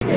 Fez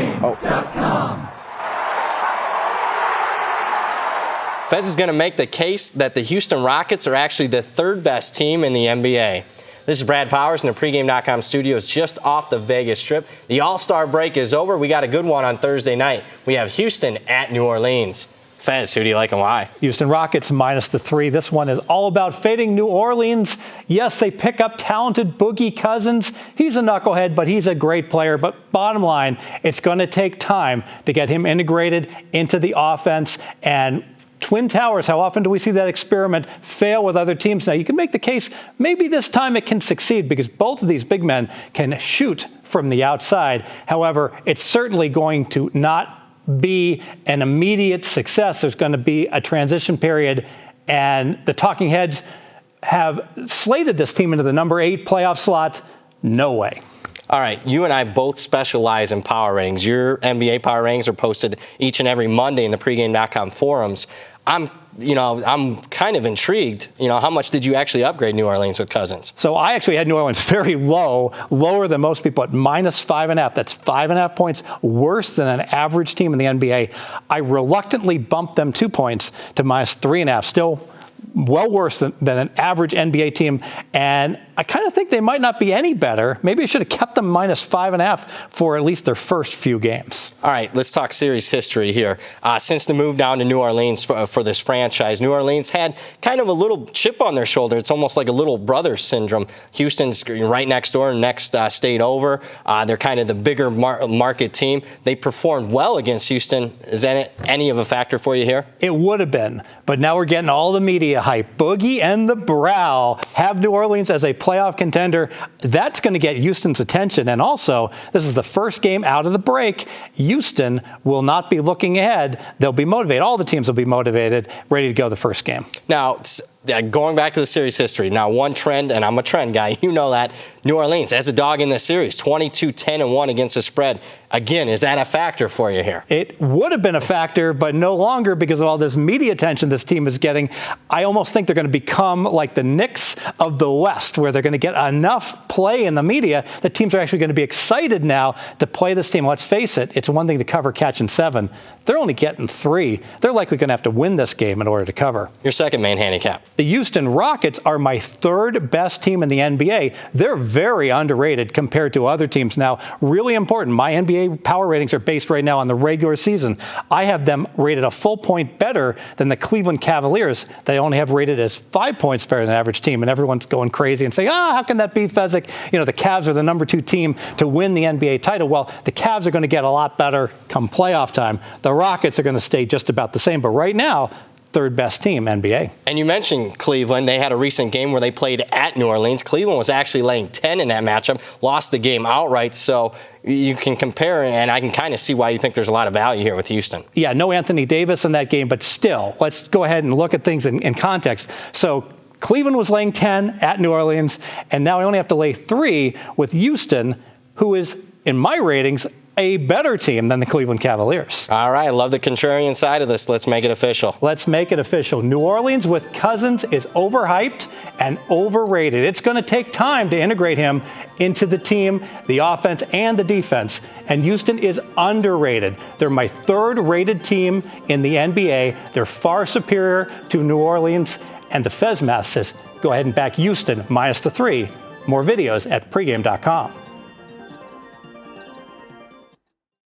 is going to make the case that the Houston Rockets are actually the third best team in the NBA. This is Brad Powers in the pregame.com studios just off the Vegas Strip. The All-Star break is over. We got a good one on Thursday night. We have Houston at New Orleans. Fez, who do you like and why? Houston Rockets minus the 3. This one is all about fading New Orleans. Yes, they pick up talented Boogie Cousins. He's a knucklehead, but he's a great player. But bottom line, it's going to take time to get him integrated into the offense. And Twin Towers, how often do we see that experiment fail with other teams? Now, you can make the case maybe this time it can succeed because both of these big men can shoot from the outside. However, it's certainly going to not be an immediate success. There's going to be a transition period, and the talking heads have slated this team into the number 8 playoff slot. No way. All right, you and I both specialize in power ratings. Your NBA power ratings are posted each and every Monday in the pregame.com forums. I'm kind of intrigued. How much did you actually upgrade New Orleans with Cousins? So I actually had New Orleans very low, lower than most people at minus 5.5. That's 5.5 points worse than an average team in the NBA. I reluctantly bumped them 2 points to minus 3.5. Still well worse than an average NBA team. And I kind of think they might not be any better. Maybe I should have kept them minus 5.5 for at least their first few games. All right, let's talk series history here. Since the move down to New Orleans for this franchise, New Orleans had kind of a little chip on their shoulder. It's almost like a little brother syndrome. Houston's right next door, next state over. They're kind of the bigger market team. They performed well against Houston. Is that any of a factor for you here? It would have been, but now we're getting all the media hype. Boogie and the Brow have New Orleans as a playoff contender. That's going to get Houston's attention. And also, this is the first game out of the break. Houston will not be looking ahead. They'll be motivated. All the teams will be motivated, ready to go the first game. Now, going back to the series history, now one trend, and I'm a trend guy, you know that, New Orleans as a dog in this series, 22-10-1 against the spread. Again, is that a factor for you here? It would have been a factor, but no longer because of all this media attention this team is getting. I almost think they're going to become like the Knicks of the West, where they're going to get enough play in the media that teams are actually going to be excited now to play this team. Let's face it, it's one thing to cover catching 7. They're only getting 3. They're likely going to have to win this game in order to cover. Your second main handicap. The Houston Rockets are my third best team in the NBA. They're very underrated compared to other teams. Now, really important, my NBA power ratings are based right now on the regular season. I have them rated a full point better than the Cleveland Cavaliers. They only have rated as 5 points better than the average team, and everyone's going crazy and saying, how can that be, Fezzik? The Cavs are the number 2 team to win the NBA title. Well, the Cavs are going to get a lot better come playoff time. The Rockets are going to stay just about the same, but right now, third best team, NBA. And you mentioned Cleveland. They had a recent game where they played at New Orleans. Cleveland was actually laying 10 in that matchup, lost the game outright. So you can compare, and I can kind of see why you think there's a lot of value here with Houston. Yeah, no Anthony Davis in that game, but still, let's go ahead and look at things in context. So Cleveland was laying 10 at New Orleans, and now I only have to lay 3 with Houston, who is, in my ratings, a better team than the Cleveland Cavaliers. All right, I love the contrarian side of this. Let's make it official. Let's make it official. New Orleans with Cousins is overhyped and overrated. It's going to take time to integrate him into the team, the offense, and the defense. And Houston is underrated. They're my third-rated team in the NBA. They're far superior to New Orleans. And the Fez math says, go ahead and back Houston minus the 3. More videos at pregame.com.